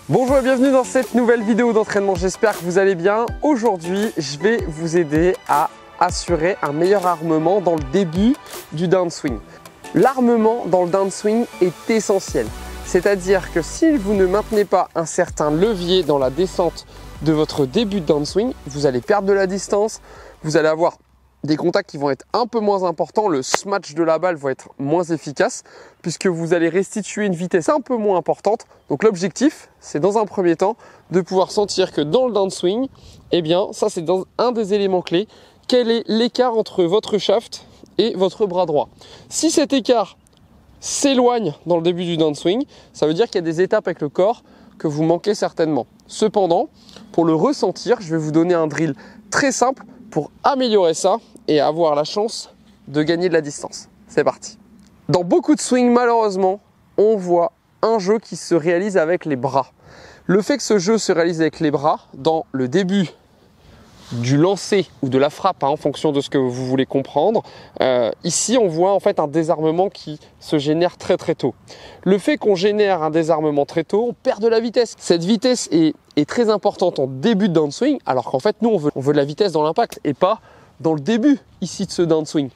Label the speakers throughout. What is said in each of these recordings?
Speaker 1: Bonjour et bienvenue dans cette nouvelle vidéo d'entraînement, j'espère que vous allez bien. Aujourd'hui, je vais vous aider à assurer un meilleur armement dans le début du downswing. L'armement dans le downswing est essentiel, c'est-à-dire que si vous ne maintenez pas un certain levier dans la descente de votre début de downswing, vous allez perdre de la distance, vous allez avoir des contacts qui vont être un peu moins importants, le smash de la balle va être moins efficace puisque vous allez restituer une vitesse un peu moins importante. Donc l'objectif, c'est dans un premier temps de pouvoir sentir que dans le downswing, eh bien ça c'est un des éléments clés, quel est l'écart entre votre shaft et votre bras droit. Si cet écart s'éloigne dans le début du downswing, ça veut dire qu'il y a des étapes avec le corps que vous manquez certainement. Cependant, pour le ressentir, je vais vous donner un drill très simple pour améliorer ça et avoir la chance de gagner de la distance. C'est parti. Dans beaucoup de swings, malheureusement, on voit un jeu qui se réalise avec les bras. Le fait que ce jeu se réalise avec les bras, dans le début du lancer ou de la frappe, en fonction de ce que vous voulez comprendre, ici on voit en fait un désarmement qui se génère très tôt. Le fait qu'on génère un désarmement très tôt, on perd de la vitesse. Cette vitesse est très importante en début de downswing, alors qu'en fait nous on veut de la vitesse dans l'impact et pas dans le début ici de ce downswing.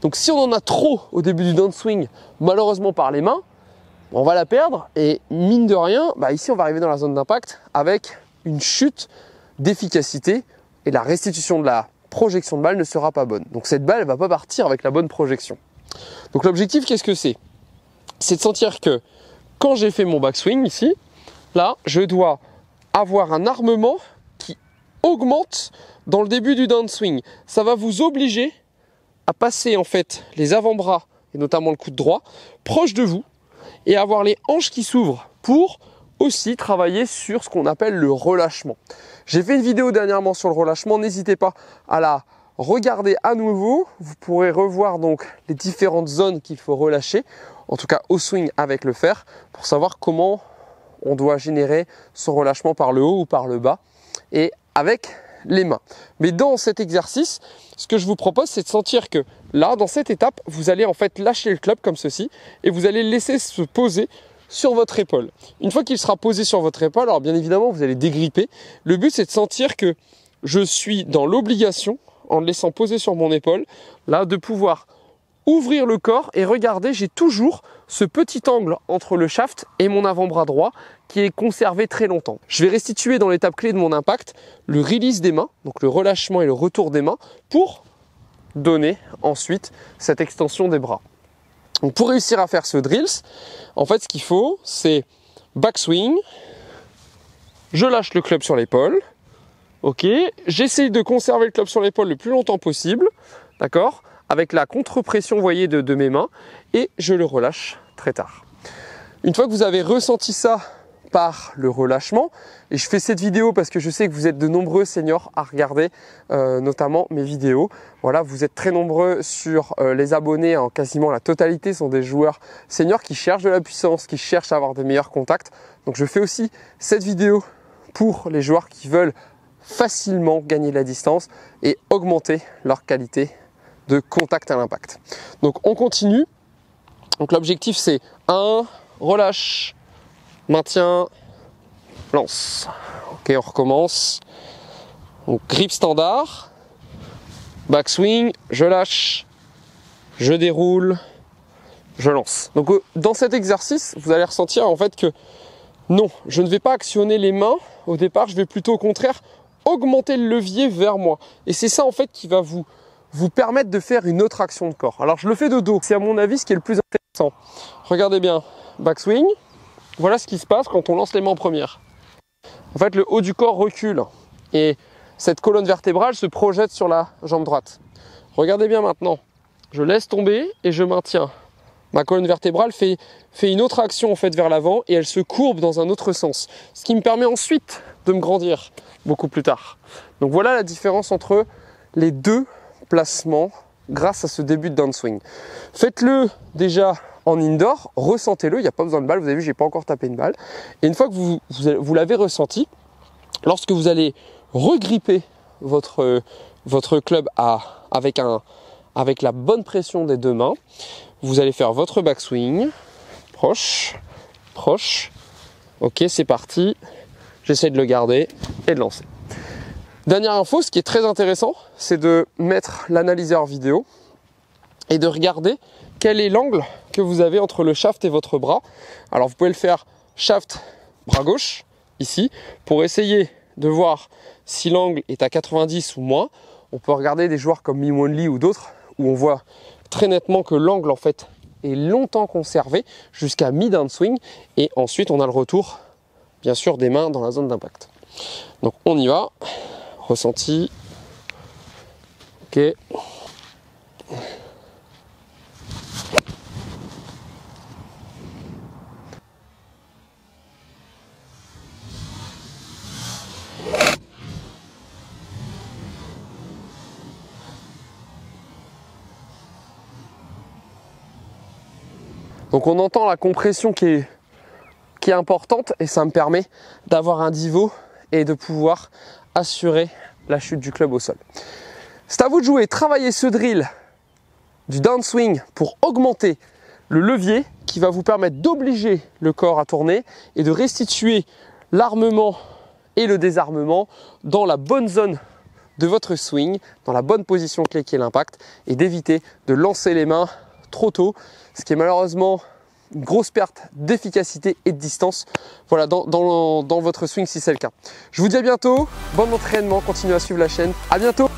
Speaker 1: Donc si on en a trop au début du downswing, malheureusement par les mains, on va la perdre et mine de rien, ici on va arriver dans la zone d'impact avec une chute d'efficacité et la restitution de la projection de balle ne sera pas bonne. Donc cette balle ne va pas partir avec la bonne projection. Donc l'objectif, qu'est-ce que c'est? C'est de sentir que quand j'ai fait mon backswing ici, là, je dois avoir un armement qui augmente dans le début du downswing. Ça va vous obliger à passer en fait les avant-bras, et notamment le coude droit, proche de vous et avoir les hanches qui s'ouvrent pour aussi travailler sur ce qu'on appelle le relâchement. J'ai fait une vidéo dernièrement sur le relâchement, n'hésitez pas à la regarder à nouveau. Vous pourrez revoir donc les différentes zones qu'il faut relâcher, en tout cas au swing avec le fer, pour savoir comment on doit générer son relâchement par le haut ou par le bas et avec les mains. Mais dans cet exercice, ce que je vous propose, c'est de sentir que là, dans cette étape, vous allez en fait lâcher le club comme ceci et vous allez le laisser se poser sur votre épaule. Une fois qu'il sera posé sur votre épaule, alors bien évidemment, vous allez dégripper. Le but, c'est de sentir que je suis dans l'obligation, en le laissant poser sur mon épaule, là, de pouvoir ouvrir le corps et regardez, j'ai toujours ce petit angle entre le shaft et mon avant-bras droit qui est conservé très longtemps. Je vais restituer dans l'étape clé de mon impact le release des mains, donc le relâchement et le retour des mains, pour donner ensuite cette extension des bras. Donc pour réussir à faire ce drills, en fait ce qu'il faut c'est backswing, je lâche le club sur l'épaule, ok, j'essaye de conserver le club sur l'épaule le plus longtemps possible, d'accord, avec la contre-pression vous voyez de mes mains et je le relâche très tard. Une fois que vous avez ressenti ça par le relâchement, et je fais cette vidéo parce que je sais que vous êtes de nombreux seniors à regarder notamment mes vidéos. Voilà, vous êtes très nombreux sur les abonnés, quasiment la totalité sont des joueurs seniors qui cherchent de la puissance, qui cherchent à avoir des meilleurs contacts. Donc je fais aussi cette vidéo pour les joueurs qui veulent facilement gagner de la distance et augmenter leur qualité de contact à l'impact. Donc on continue. Donc l'objectif c'est 1, relâche, maintien, lance. Ok, on recommence. Donc grip standard, backswing, je lâche, je déroule, je lance. Donc dans cet exercice, vous allez ressentir en fait que non, je ne vais pas actionner les mains au départ, je vais plutôt au contraire augmenter le levier vers moi. Et c'est ça en fait qui va vous permettre de faire une autre action de corps. Alors je le fais de dos, c'est à mon avis ce qui est le plus intéressant. Regardez bien, backswing. Voilà ce qui se passe quand on lance les mains en première. En fait, le haut du corps recule et cette colonne vertébrale se projette sur la jambe droite. Regardez bien maintenant. Je laisse tomber et je maintiens. Ma colonne vertébrale fait une autre action en fait vers l'avant et elle se courbe dans un autre sens. Ce qui me permet ensuite de me grandir beaucoup plus tard. Donc voilà la différence entre les deux placements grâce à ce début de downswing. Faites-le déjà en indoor, ressentez-le, il n'y a pas besoin de balle, vous avez vu, j'ai pas encore tapé une balle. Et une fois que vous l'avez ressenti, lorsque vous allez regripper votre club avec la bonne pression des deux mains, vous allez faire votre backswing, proche, proche, Ok, c'est parti. J'essaie de le garder et de lancer. Dernière info, ce qui est très intéressant, c'est de mettre l'analyseur vidéo et de regarder quel est l'angle que vous avez entre le shaft et votre bras. Alors vous pouvez le faire shaft bras gauche, ici, pour essayer de voir si l'angle est à 90 ou moins. On peut regarder des joueurs comme Mi Won Lee ou d'autres, où on voit très nettement que l'angle en fait est longtemps conservé jusqu'à mi-downswing, et ensuite on a le retour, bien sûr, des mains dans la zone d'impact. Donc on y va, ressenti, ok. Donc on entend la compression qui est importante, et ça me permet d'avoir un divot et de pouvoir assurer la chute du club au sol. C'est à vous de jouer. Travaillez ce drill du downswing pour augmenter le levier qui va vous permettre d'obliger le corps à tourner et de restituer l'armement et le désarmement dans la bonne zone de votre swing, dans la bonne position clé qui est l'impact, et d'éviter de lancer les mains trop tôt, ce qui est malheureusement une grosse perte d'efficacité et de distance, voilà, dans votre swing si c'est le cas. Je vous dis à bientôt, bon entraînement, continuez à suivre la chaîne, à bientôt.